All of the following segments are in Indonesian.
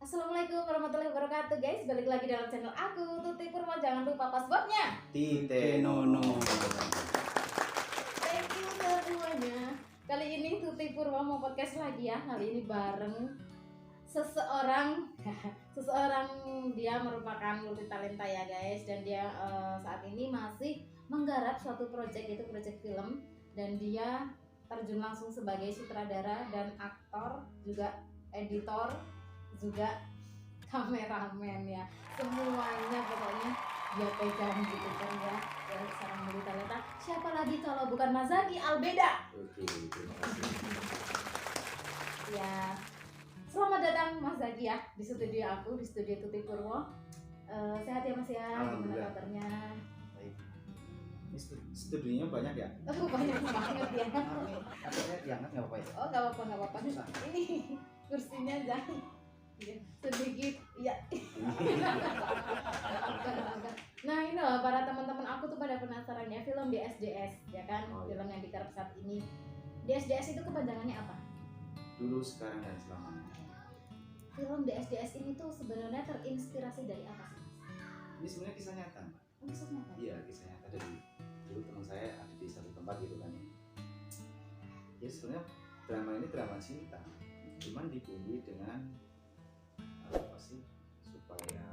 Assalamualaikum warahmatullahi wabarakatuh guys. Balik lagi dalam channel aku Tuti Purwo. Jangan lupa passwordnya Tite Nono. Thank you semuanya. Kali ini Tuti Purwo mau podcast lagi ya. Kali ini bareng seseorang dia merupakan multi talenta ya guys. Dan dia saat ini masih menggarap suatu project, yaitu project film. Dan dia terjun langsung sebagai sutradara dan aktor, juga editor, juga kameramen ya, semuanya pokoknya dia pegang gitu kan ya. Dan seorang multi talenta, siapa lagi kalau bukan Mas Zaki Albeda. Oke, terima kasih. Ya, selamat datang Mas Zaki ya di studio aku, di studio Tuti Purwo. Sehat ya Mas ya, gimana Alhamdulillah. kabarnya? Baik. Ini studionya banyak ya? Banyak banget ya. Katanya diangkat nggak apa-apa ya? Oh nggak apa-apa. Ini kursinya jangan ya, sedikit ya. Nah ini loh para teman-teman aku tuh pada penasaran ya, film DSDS ya kan, film yang digarap saat ini. DSDS itu kepanjangannya apa? Dulu, sekarang, dan selamanya. Film DSDS ini tuh sebenarnya terinspirasi dari apa sih? Ini sebenarnya kisah nyata, Mbak. Maksudnya apa? Iya, kisah nyata dari dulu teman saya ada di satu tempat gitu kan. Ya sebenarnya drama ini drama cinta, cuman dibumbui dengan apa sih supaya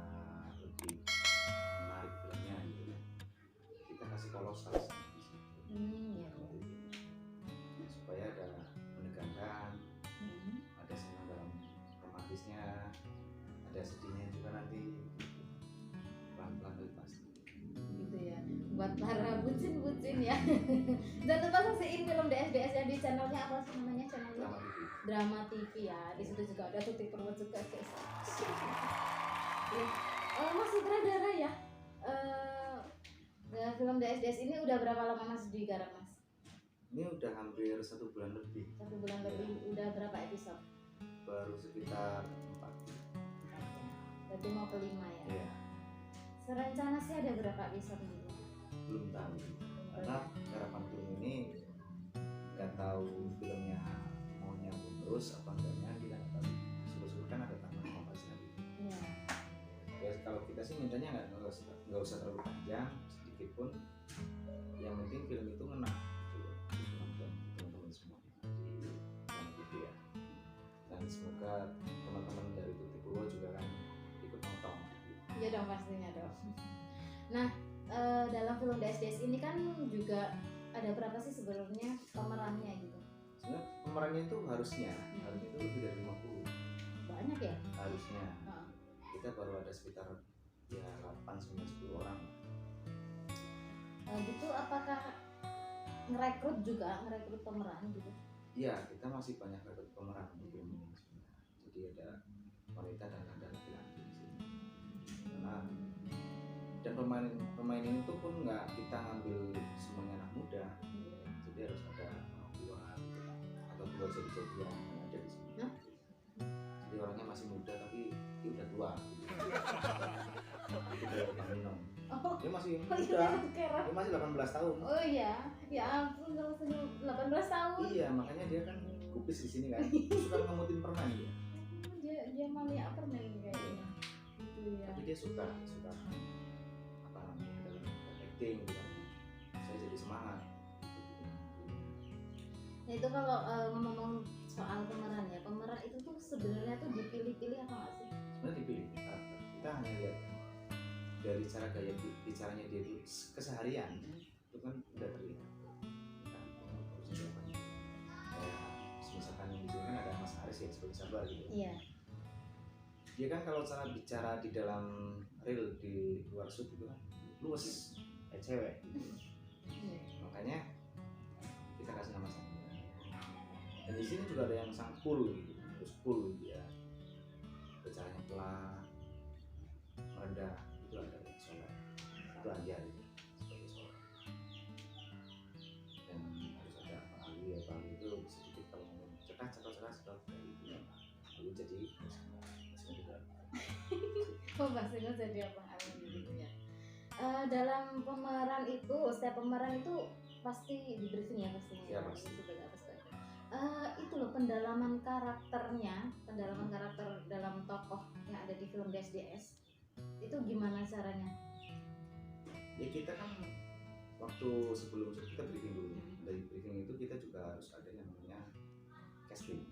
lebih menarik filmnya gitu ya. Kita kasih kolosal di situ. Ya. Supaya ada menegangkan, ada senang dalam romantisnya, ada sedihnya juga nanti, pelan-pelan tapi pasti. Gitu ya, buat para bucin-bucin ya. Jangan lupa saksiin film DSDS yang di channelnya apa sih namanya channelnya? Drama TV. Drama TV ya. Di situ juga ada Tuti Purwo juga guys. Ya. Mas sutradara ya. Film DSDS ini udah berapa lama Mas digarap Mas? Ini udah hampir 1 bulan lebih. 1 bulan lebih. Udah berapa episode? Baru sekitar 4. Berarti mau ke 5 ya. Iya, Serencana sih ada berapa episode gitu? belum tahu. Karena garapan film ini nggak tahu filmnya mau nyambung terus apa enggaknya, kita nggak tahu. Suruh-suruh kan ada tambahan kompensasi lagi. Iya. Ya kalau kita sih mintanya nggak usah terlalu panjang, sedikit pun. Yang penting film itu ngena gitu, nonton teman-teman semua di Drama TV ya. Dan semoga teman-teman dari Tuti Purwo juga kan ikut nonton. Iya dong pastinya dong. Nah dalam film DSDS ini kan juga ada berapa sih sebenarnya pemerannya gitu? Sebenarnya pemerannya itu harusnya itu lebih dari 50. Banyak ya? Harusnya. Heeh. Kita baru ada sekitar ya 8, 9, 10 orang. Gitu apakah ngerekrut pemeran gitu? Iya, kita masih banyak rekrut pemeran untuk film ini sebenarnya. Jadi ada wanita dan ada laki-laki di sini. Dan pemain ini tuh pun nggak kita ngambil semuanya anak muda. Jadi harus ada orang tua gitu, atau dua jadi-jadian yang ada di sini. Hah? Jadi orangnya masih muda tapi dia udah tua. Itu kayak Bang Minong. Oh, Dia masih iya, muda. keren. Dia masih 18 tahun. Oh iya, ya ampun kalau 18 tahun. Iya, makanya dia kan kupis di sini kan. Suka ngemutin permen dia. Dia mania permen kayaknya. Gitu ya. Tapi dia suka apa namanya dalam acting gitu kan. Saya jadi semangat. Nah itu kalau ngomong soal pemeran ya, pemeran itu tuh sebenarnya tuh dipilih-pilih apa nggak sih? Sebenarnya dipilih karakter. Kita hanya lihat dari cara gaya bicaranya dia itu keseharian itu kan udah terlihat. Harus siapa? Kayak misalkan di sini kan ada Mas Aris ya sebagai sabar gitu. Iya. Dia kan kalau cara bicara di dalam real di luar shoot itu kan luwes kayak cewek gitu. Makanya kita kasih nama sang. Dan di sini juga ada yang sang cool gitu, terus cool dia bicaranya pelan, merendah, itu ada yang soleh, itu Anjar itu sebagai soleh. Dan harus ada Pak Ali ya, Pak Ali itu sedikit kalau ngomong cerdas kayak gitu ya. Lalu jadi masih juga. Oh pastinya jadi apa gitu ya. Dalam pemeran itu, setiap pemeran itu pasti di briefing ya pastinya. Ya pasti. Sebagai apa itu loh pendalaman karakter dalam tokoh yang guys. Itu gimana caranya? Ya kita kan waktu sebelum kita briefing dulu. Dari briefing itu kita juga harus ada yang namanya casting.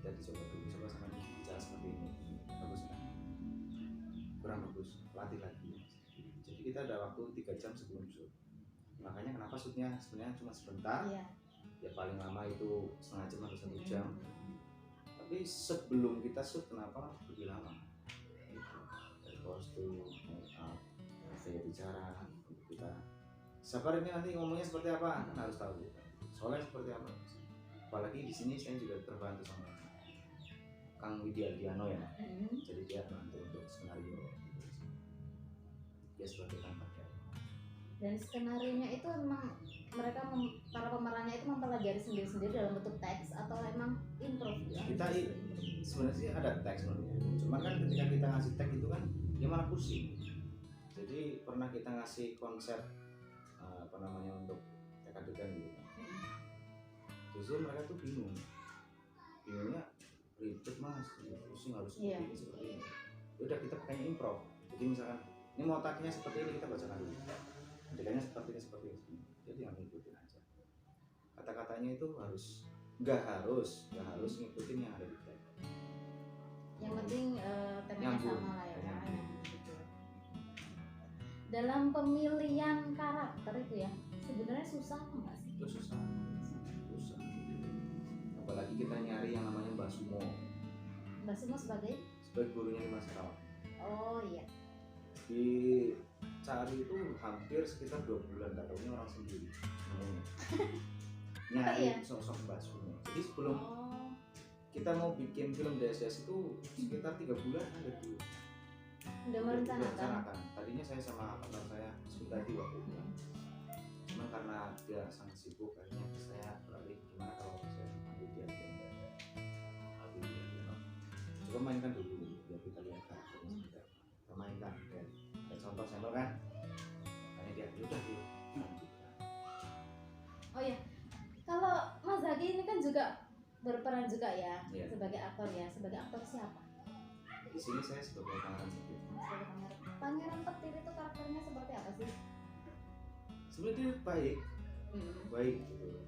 Kita dicoba dulu, coba sama bicara seperti ini, bagus kan? Kurang bagus, latih lagi. Jadi kita ada waktu 3 jam sebelum shoot. Makanya kenapa shootnya sebenarnya cuma sebentar, ya paling lama itu setengah jam atau 1 jam. Tapi sebelum kita shoot kenapa lebih lama? Dari kostum, make up, saya bicara untuk kita. Sabar ini nanti ngomongnya seperti apa, kan harus tahu. Soalnya seperti apa. Apalagi di sini saya juga terbantu sama Kang Widya Diano ya. Jadi dia bantu untuk skenario. Dia sebagai tantangan. Dan skenarionya itu memang mereka para pemerannya itu mempelajari sendiri-sendiri dalam bentuk teks atau emang improv ya? Kita sebenarnya sih ada teks sebenarnya. Cuman kan ketika kita ngasih teks itu kan dia malah pusing. Jadi pernah kita ngasih konsep apa namanya untuk teka-tekan gitu kan. Justru mereka tuh bingungnya ribet mas, pusing harus seperti ini seperti ini. Udah kita pakainya improv. Jadi misalkan ini mau taknya seperti ini, kita bacakan dulu. Adegannya seperti ini. Jadi yang ngikutin aja. Kata-katanya itu nggak harus ngikutin yang ada di teks. Yang penting temanya Nyambung. sama lah ya. Dalam pemilihan karakter itu ya, sebenarnya susah nggak sih? Itu susah. Apalagi kita nyari yang namanya Mbak Sumo. Mbak Sumo sebagai Gurunya Mas Rawat. Oh iya. Di cari itu hampir sekitar 2 bulan, gak taunya orang sendiri semuanya. Nyari sosok Mbak Sumo. Jadi sebelum kita mau bikin film DSDS itu sekitar 3 bulan ada dulu. Udah merencanakan. Tadinya saya sama partner saya Sundati waktu itu. Cuman karena dia sangat sibuk, akhirnya saya beralih gimana kalau saya ambil dia. Coba mainkan dulu biar kita lihat karakternya seperti apa. Kita mainkan dan contoh sampel kan. Karena dia udah dia. Oh ya, kalau Mas Zaki ini kan juga berperan juga ya sebagai aktor ya. Sebagai aktor siapa? Di sini saya sebagai Pangeran Petir. Pangeran Petir itu karakternya seperti apa sih? Sebenarnya dia baik gitu.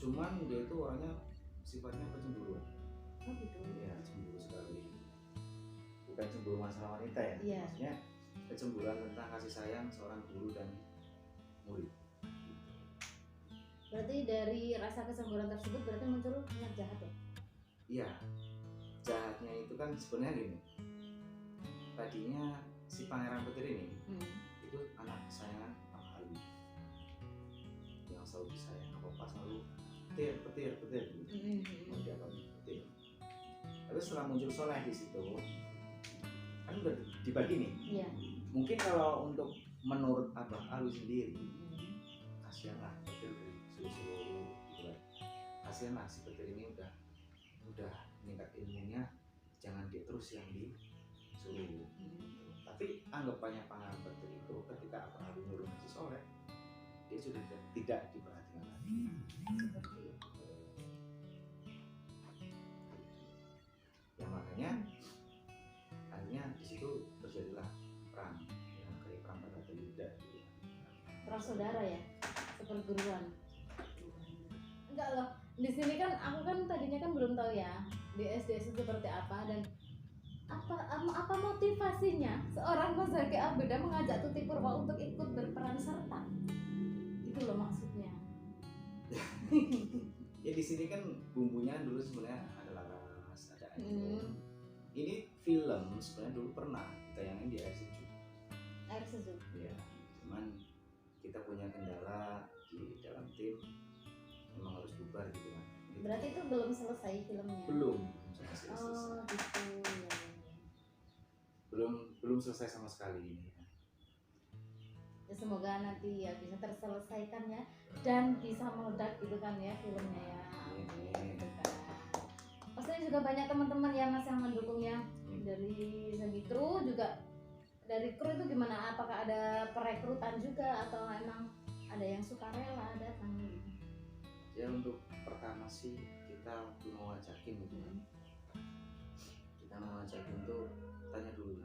Cuman dia itu orangnya sifatnya kecemburuan. Oh gitu. Ya cemburu sekali. Bukan cemburu masalah wanita ya. Maksudnya kecemburuan tentang kasih sayang seorang guru dan murid. Berarti dari rasa kecemburuan tersebut berarti muncul niat jahat ya? Iya. Jahatnya itu kan sebenarnya gini. Tadinya si Pangeran Petir ini itu anak kesayangan Pak Halu yang selalu disayang apa selalu petir gitu. Mau dianggap petir. Tapi setelah muncul Soleh di situ kan udah dibagi nih. Iya. Mungkin kalau untuk menurut Abah Alu sendiri kasihanlah petir dari seluruh gitu kan. Kasihanlah si petir ini udah meningkat ilmunya, jangan dia terus yang disuruh. Tapi anggapannya Pangeran Petir itu ketika Abah Alu nyuruh si Soleh, dia sudah tidak diperhatikan lagi. Seperti itu. Yang makanya akhirnya di situ terjadilah perang, kayak perang pada Yuda gitu. Perang saudara ya, seperguruan. Enggak loh, di sini kan aku kan tadinya kan belum tahu ya di SDS itu seperti apa dan apa motivasinya seorang Mas Zaki Albeda mengajak Tuti Purwa untuk ikut berperan serta. Itu loh maksudnya. Ya di sini kan bumbunya dulu sebenarnya ada laras, ada air. Ini film sebenarnya dulu pernah ditayangin di air sejuk. Air sejuk. Ya, cuman kita punya kendala di dalam tim, memang harus bubar gitu kan. Berarti itu belum selesai filmnya. Belum selesai. Oh gitu. Belum selesai sama sekali ini. Ya, semoga nanti ya bisa terselesaikan ya dan bisa meledak gitu kan ya filmnya ya. Gitu kan. Pastinya juga banyak teman-teman ya Mas yang mendukungnya dari segi kru juga. Dari kru itu gimana? Apakah ada perekrutan juga atau emang ada yang sukarela datang gitu? Ya untuk pertama sih kita mau ngajakin gitu kan. Kita mau ngajakin tuh tanya dulu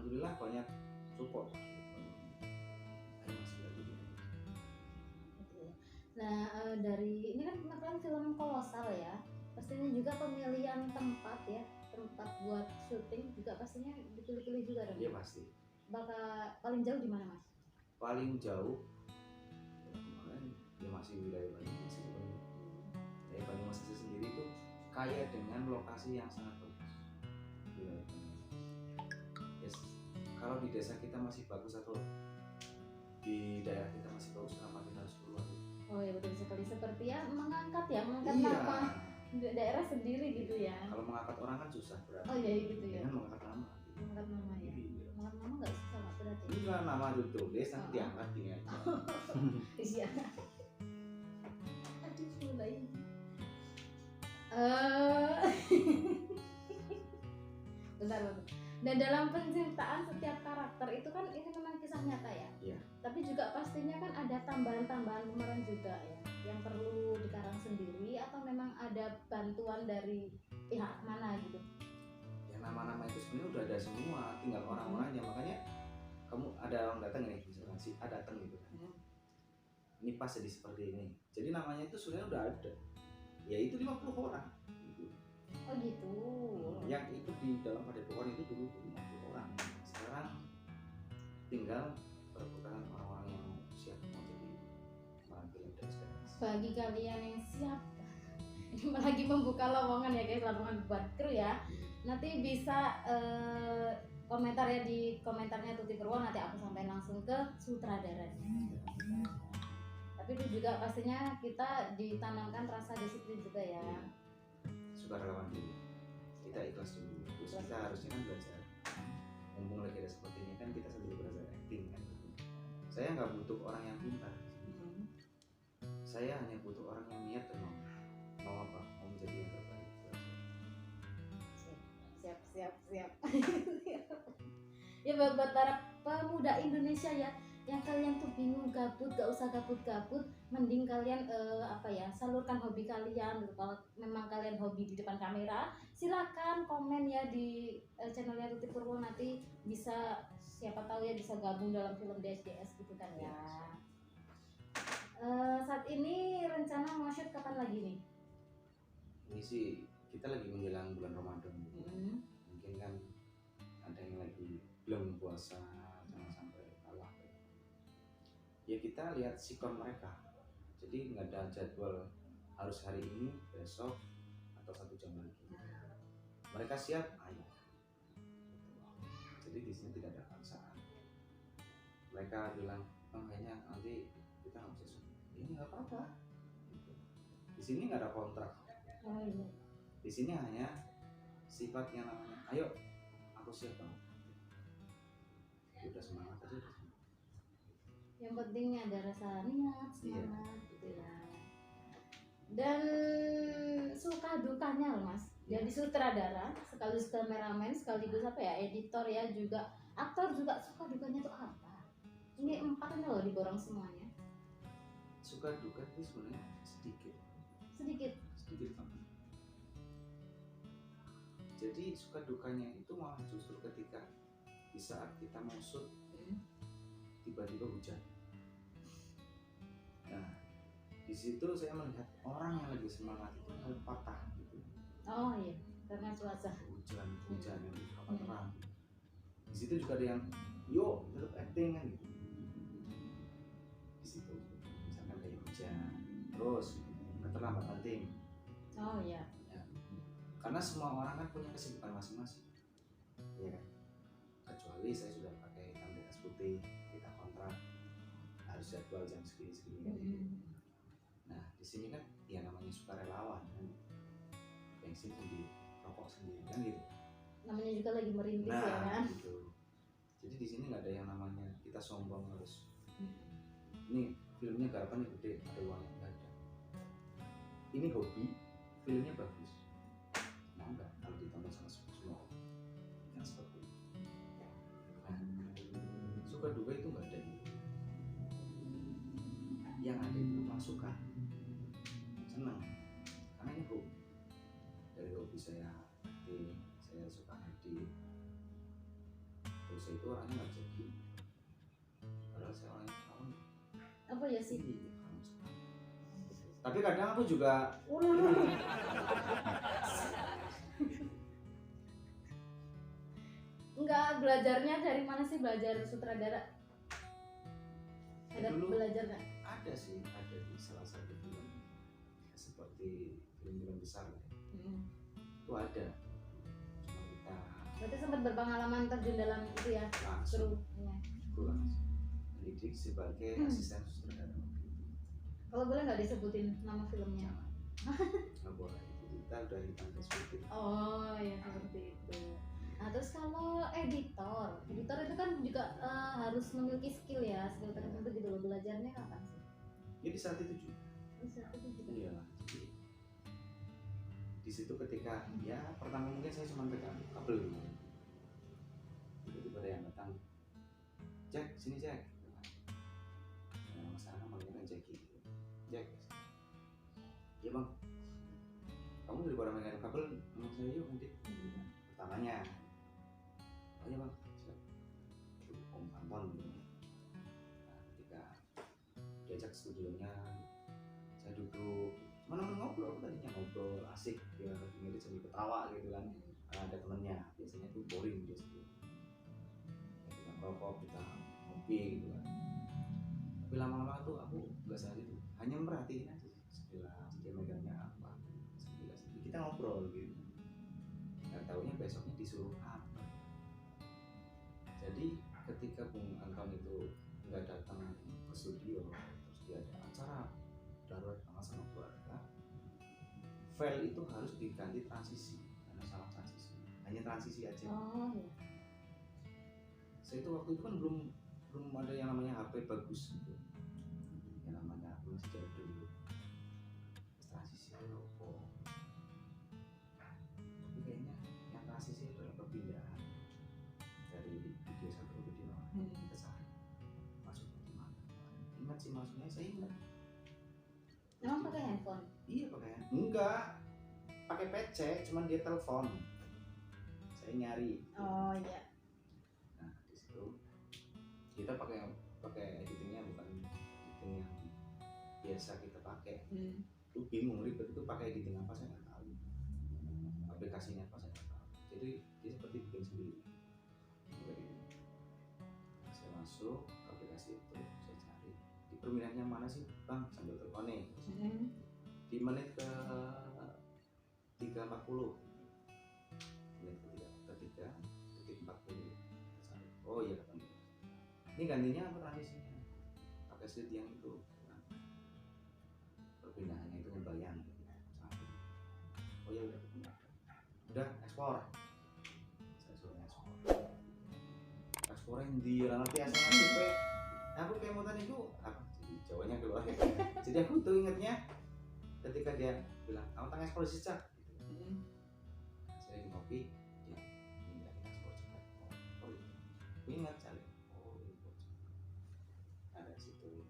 alhamdulillah banyak support. Ayo Mas, berarti gini. Gitu ya. Nah, dari ini kan kemarin film kolosal ya, pastinya juga pemilihan tempat ya, tempat buat syuting juga pastinya dipilih-pilih juga dong. Iya pasti. Bakal paling jauh di mana Mas? Paling jauh ya kemarin ya masih wilayah Banyumas itu kan. Ya Banyumas itu sendiri itu kaya dengan lokasi yang sangat bagus. Wilayah Banyumas. Yes. Kalau di desa kita masih bagus atau di daerah kita masih bagus, kenapa kita harus keluar? Oh ya betul sekali, seperti ya mengangkat nama Iya. daerah sendiri gitu ya. Kalau mengangkat orang kan susah berat. Oh iya gitu ya. Jangan mengangkat nama. Mengangkat nama ya. Iya. Mengangkat nama nggak susah nggak berat ya. Ini kan nama ditulis nanti Oh. diangkat gini aja. Iya. Aduh mulai. Bentar. Dan dalam penciptaan setiap karakter itu kan ini memang kisah nyata ya. Iya. Tapi juga pastinya kan ada tambahan-tambahan pemeran juga ya, yang perlu dikarang sendiri atau memang ada bantuan dari pihak mana gitu. Ya nama-nama itu sebenarnya udah ada semua, tinggal orang-orangnya. Makanya kamu ada orang datang nih, misalkan si A datang gitu kan. Ini pas jadi seperti ini. Jadi namanya itu sebenarnya udah ada. Ya itu 50 orang. Gitu. Oh gitu. Yang ikut di dalam padepokan itu dulu 50 orang. Sekarang tinggal berebutan orang-orang yang siap mau jadi pemeran film dan sebagainya. Bagi kalian yang siap ini lagi membuka lowongan ya guys, lowongan buat kru ya. Nanti bisa komentar ya di komentarnya Tuti Purwo, nanti aku sampaikan langsung ke sutradaranya. Tapi itu juga pastinya kita ditanamkan rasa disiplin juga ya. Sukarelawan dulu, kita ikhlas dulu. Terus kita harusnya kan belajar. Mumpung lagi ada seperti ini kan kita sambil belajar acting kan. Saya nggak butuh orang yang pintar. Saya hanya butuh orang yang niat dan mau apa, mau menjadi yang terbaik. Siap. Ya buat para pemuda Indonesia ya, yang kalian tuh bingung gabut, gak usah gabut-gabut, mending kalian salurkan hobi kalian. Kalau memang kalian hobi di depan kamera, silakan komen ya di channelnya Tuti Purwo, nanti bisa siapa tahu ya bisa gabung dalam film DSDS gitu kan ya. Saat ini rencana mau shoot kapan lagi nih? Ini sih kita lagi menjelang bulan Ramadan. Mungkin kan ada yang lagi belum puasa, jangan sampai kalah. Ya kita lihat sikon mereka. Jadi nggak ada jadwal harus hari ini, besok, atau 1 jam lagi. Mereka siap, ayo. Jadi di sini tidak ada paksaan. Mereka bilang, kayaknya nanti kita nggak bisa syuting. Ini nggak apa-apa. Di sini nggak ada kontrak. Oh iya. Di sini hanya sifat yang namanya, ayo, aku siap banget. Udah semangat aja. Yang pentingnya ada rasa niat, semangat gitu ya. Dan suka dukanya loh Mas, jadi sutradara sekaligus kameramen sekaligus editor ya, juga aktor, juga suka dukanya tuh apa? Ini 4 ini loh diborong semuanya. Suka duka itu sebenarnya sedikit banget. Jadi suka dukanya itu malah justru ketika di saat kita mau shoot tiba-tiba hujan. Nah, di situ saya melihat orang yang lagi semangat itu mulai patah gitu. Oh iya, karena cuaca. Hujan yang kapan terang. Di situ juga ada yang, yuk tetap acting kan gitu. Di situ misalkan kayak hujan, terus keterlambatan tim. Oh iya. Ya. Karena semua orang kan punya kesibukan masing-masing, ya kan. Kecuali saya sudah pakai hitam di atas putih, kita kontrak harus jadwal jam segini. Nah di sini kan ya namanya sukarelawan kan, bensin sendiri, rokok sendiri kan gitu. Namanya juga lagi merintis Nah, ya kan. Gitu. Jadi di sini nggak ada yang namanya kita sombong harus. Ini filmnya garapannya gede, ada uangnya, nggak ada. Ini hobi, filmnya bagus. Mau nggak kalau ditonton sama semua? Kan seperti itu. Nah, suka duka itu nggak ada gitu. Yang ada itu masukan, senang, karena ini hobi. Dari hobi saya acting, saya suka edit. terus saya itu orangnya nggak jadi, padahal saya orangnya kawan Apa ya sih? tapi kadang aku juga Enggak, belajarnya dari mana sih, belajar sutradara? Ada dulu belajar nggak? ada sih, ada di salah satu film seperti film-film besar lah ya. Itu ada, cuma kita Berarti sempat berpengalaman terjun dalam itu ya, langsung krunya. langsung mendidik sebagai asisten sutradara waktu itu. Kalau boleh nggak disebutin nama filmnya? Nggak boleh, itu kita udah hitam putih. Oh ya seperti itu. Nah terus kalau editor itu kan juga harus memiliki skill ya, skill tertentu gitu loh. Belajarnya kapan sih? Ya di saat itu juga. Di saat itu juga. Iya. Jadi, di situ ketika ya pertama mungkin saya cuma pegang kabel gitu. Tiba-tiba ada yang datang, Jack sini Jack. Nah, masalah namanya Jackie. Jack. Iya bang. Kamu daripada megang kabel, sama saya yuk nanti. Pertamanya. Oh iya bang. Om Anton gitu. Nah, ketika diajak studionya, saya duduk, cuma ngobrol, tadinya ngobrol asik, dia lagi sambil ketawa gitu kan. Ada temennya, biasanya tuh boring dia sendiri. Kita ngerokok, kita ngopi gitu kan. Tapi lama-lama tuh aku nggak salah gitu, hanya merhatiin aja sekilas dia megangnya apa, sekilas kita ngobrol gitu. Nggak taunya besoknya disuruh apa. Jadi ketika Bung Anton itu nggak datang ke studio, terus dia ada acara darurat sama keluarga, file itu harus diganti transisi karena salah transisi, hanya transisi aja. Oh ya. Saya itu waktu itu kan belum ada yang namanya HP bagus gitu, yang namanya aku masih jadul, transisi apa, tapi kayaknya yang transisi adalah perpindahan dari video satu ke video lain ke sana, masuknya di mana? Ingat sih masuknya, saya ingat. Emang pakai handphone? Iya pakai handphone. Enggak, pakai PC, cuman dia telepon. Saya nyari. Oh iya. Nah di situ kita pakai editingnya bukan editing yang biasa kita pakai. Itu bingung ribet, itu pakai editing apa saya nggak tahu. Aplikasinya apa saya nggak tahu. Jadi dia seperti bikin sendiri. Jadi, saya masuk ke aplikasi itu, saya cari di permintaannya mana sih bang, sambil telepon nih. Di menit ke 3.40, menit ke 3 detik 40. Oh iya bang, ini gantinya apa transisinya? Pakai slide yang itu, perpindahannya itu ngebayang. Oh ya udah ekspor. Saya suruh ekspor yang di nanti asal nanti aku kayak mau tadi itu apa? Jadi Jawanya keluar. Jadi aku tuh ingetnya ketika dia bilang kamu tengah ekspor sejak gitu. Saya lagi ngopi, dia minta kita ekspor cepat. Oh itu, aku ingat cari. Oh itu, ada di situ.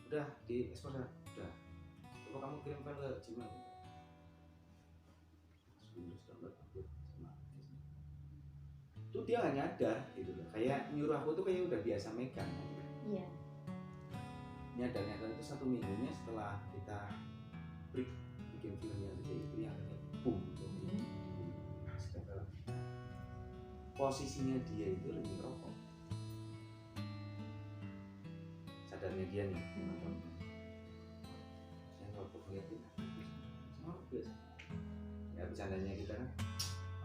Udah di ekspor udah. Coba kamu kirim file ke Gmail. Windows download upload sama. Itu dia nggak nyadar gitu loh. Kayak nyuruh aku tuh kayak udah biasa megang. Iya. Nyadarnya itu 1 minggunya setelah kita break bikin filmnya itu yang akhirnya boom gitu. Posisinya dia itu lagi ngerokok, sadarnya dia nih saya ngerokok ngeliatin sama biasa ya bercandanya kita kan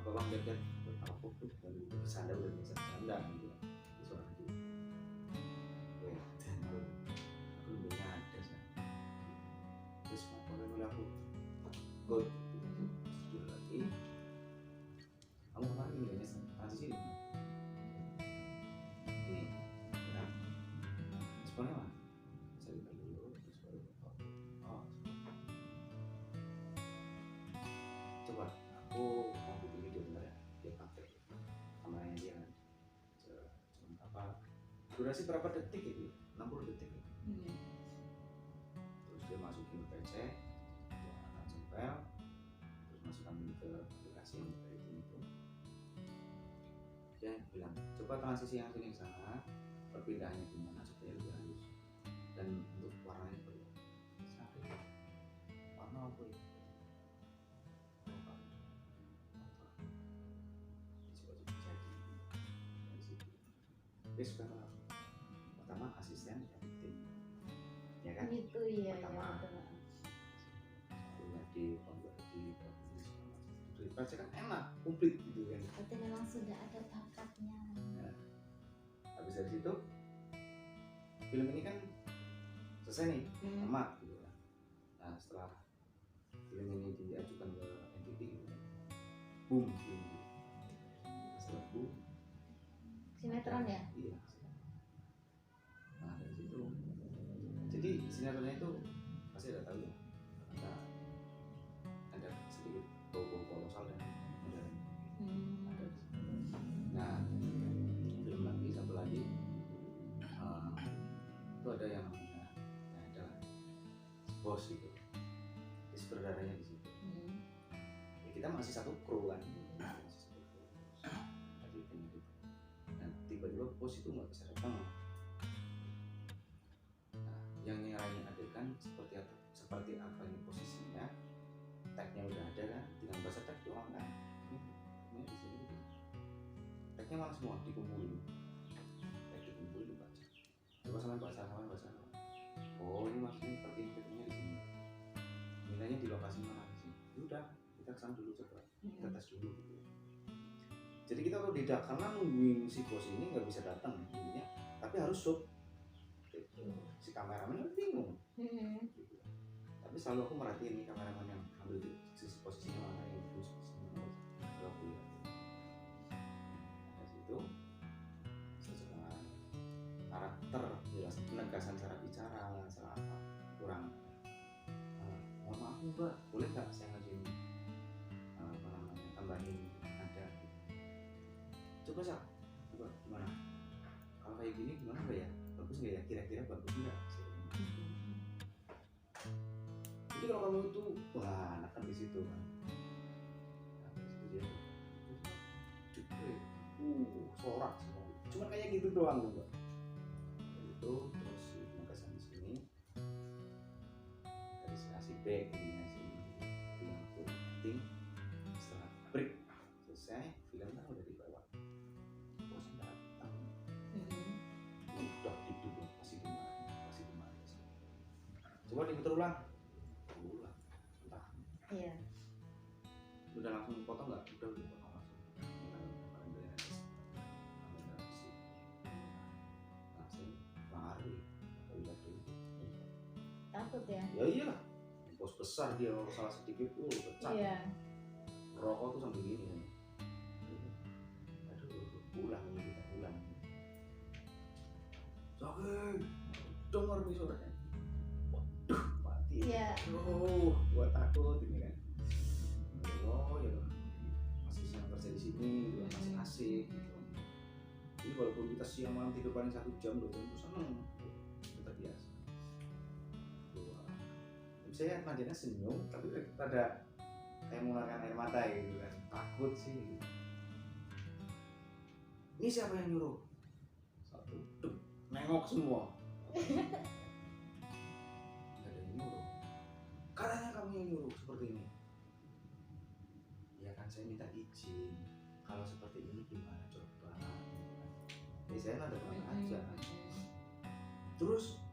apa bang lihat ngerokok tuh baru bercanda udah biasa bercanda gitu suara gitu dan aku lebih nyadar sih. Terus kalau aku go jujur lagi, kamu kemarin nilainya transisi ini ya responnya mana? Saya lihat dulu terus baru oh coba aku mau bikin video bentar ya, dia pakai kameranya dia kan cuma apa durasi berapa detik itu 60 detik ya? Terus dia masukin ke PC, dia akan tempel, terus masukkan ke aplikasi yang itu dia bilang coba transisi yang sini ke sana, perpindahannya gimana supaya lebih halus, dan untuk warnanya seperti apa. Saya warna apa ya, dia sudah pertama asisten editing ya kan, Gitu ya, pertama betul. di pembuat di baca kan enak komplit gitu kan. Berarti memang sudah ada bakatnya. Nah, habis dari situ film ini kan selesai nih, tamat gitu kan. Nah setelah film ini diajukan ke NTT gitu kan, boom film ini. Setelah boom Sinetron ya? iya. Nah dari situ jadi sinetronnya itu pasti ada tahu ya, ada sedikit bau-bau kolosal dan modern. Ada. Nah film lagi satu lagi itu ada yang namanya ada bos gitu, di saudaranya di situ. Ya, kita masih satu kru kan, masih satu kru. Gitu. Dan tiba-tiba bos itu nggak bisa datang. Nah, yang nyerahin adegan seperti apa ini posisinya, tagnya udah ada kan, tinggal baca tag doang kan. Ini di sini gitu. Tagnya malah semua dikumpulin, tag dikumpulin dibaca. Coba sama baca. Oh ini maksudnya seperti ini di sini. Nilainya di lokasi mana di sini. Udah kita kesana dulu coba, kita tes dulu gitu. Jadi kita kalau tidak karena nungguin si bos ini nggak bisa datang intinya, tapi harus shoot. Gitu. Si kameramen kan bingung. Gitu. Tapi selalu aku merhatiin nih kameramen yang ambil di sisi posisinya mana yang terus posisinya kalau aku lihat. Dari situ sesuai karakter, jelas penegasan cara bicara, salah apa kurang. Mohon maaf mbak, boleh nggak saya ngajuin apa namanya tambahin ada gitu. Coba sah, coba gimana? Kalau kayak gini gimana mbak ya? Bagus nggak ya? Kira-kira bagus nggak? Jadi kalau kamu itu wah anak kan di situ kan. Nah, di situ dia jepret, sorak semua. Cuma kayak gitu doang loh mbak. Itu terus penegasan di sini. Dari si B ini si bilang aku acting. Setelah break selesai film kan udah dibawa. Bos datang. Udah tidur masih dimarahin. Coba diputar ulang. Entah. Iya. Udah langsung potong nggak? Udah potong langsung. Langsung lari. Takut ya? Ya iyalah. Bos besar dia kalau salah sedikit pecah. Iya. Rokok tuh sambil gini. Aduh, ulang. Sakit. Dengar nih suaranya. Waduh, mati. Iya. Gua takut ini kan. Oh ya, masih senang kerja di sini, gitu, masih asik. Gitu. Jadi walaupun kita siang malam tidur paling 1 jam 2 jam itu seneng, kita biasa. Saya majanya senyum, tapi ada kayak mengeluarkan air mata gitu kan, takut sih. Gitu. Ini siapa yang nyuruh? Satu, nengok semua. Nggak ada yang nyuruh. Katanya kamu yang nyuruh seperti ini. Ya kan saya minta izin. Kalau seperti ini gimana coba? Ya saya nada aja. Terus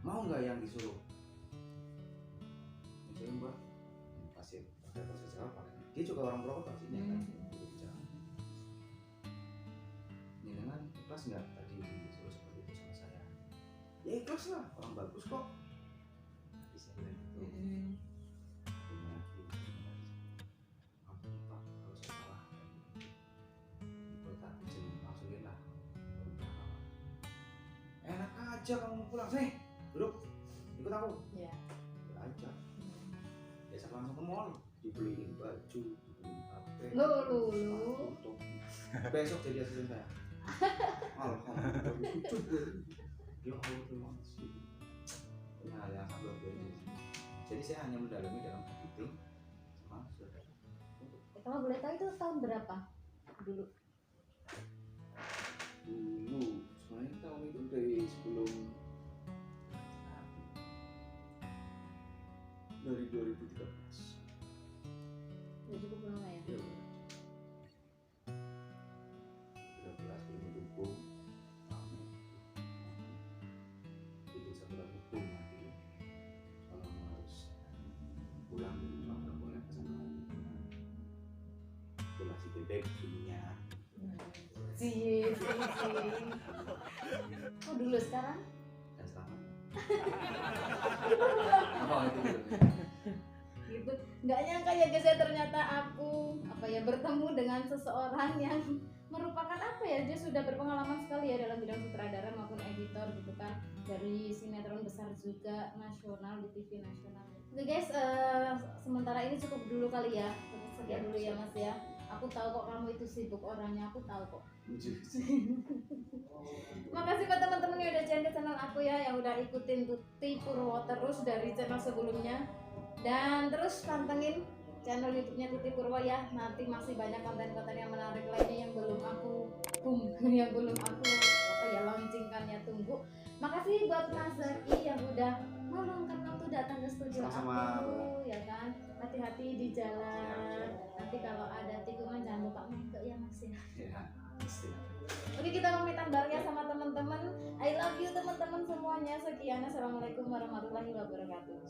mau nggak yang disuruh? Saya mbak pasti ada proses apa? Dia juga orang perokok pastinya kan. Ini dengan ikhlas nggak tadi disuruh seperti itu sama saya? Ya ikhlas lah, orang bagus kok. Bisa bilang gitu. Enak aja kamu pulang sih, duduk, ikut aku. Iya. Aja. Biasa langsung ke mall, dibeliin baju, dibeliin HP. Lu. Besok jadi asisten saya. Alhamdulillah, cukup. Ya Allah, terima kasih. Nah, yang luar biasa. Jadi saya hanya mendalami dalam editing sama saudara. Kalau boleh tahu itu tahun berapa dulu? dulu sebenarnya tahun itu dari sebelum dari 2013. Udah cukup lama ya. Ya, 13 belum mendukung itu saluran hukum nanti kalau harus pulang ke rumah nggak boleh ke sana itulah si bebek dulunya. Sih. Oh dulu sekarang? Dan selamat apa itu Gitu. Nggak nyangka ya guys ya, ternyata aku bertemu dengan seseorang yang merupakan dia sudah berpengalaman sekali ya dalam bidang sutradara maupun editor gitu kan, dari sinetron besar juga nasional di TV nasional. Oke guys, sementara ini cukup dulu kali ya, sekian dulu ya Mas ya. Aku tahu kok kamu itu sibuk orangnya, aku tahu kok. Makasih buat teman-teman yang udah join ke channel aku ya, yang udah ikutin Tuti Purwo terus dari channel sebelumnya, dan terus pantengin channel YouTube-nya Tuti Purwo ya. Nanti masih banyak konten-konten yang menarik lainnya yang belum aku launchingkan ya, tunggu. Makasih buat Mas Zaki yang udah meluangkan waktu datang ke studio aku ya kan. Hati-hati di jalan. Nanti kalau ada tikungan jangan lupa nengke ya Mas ya. Oke, kita pamitan bareng ya sama teman-teman. I love you teman-teman semuanya. Sekian, assalamualaikum warahmatullahi wabarakatuh.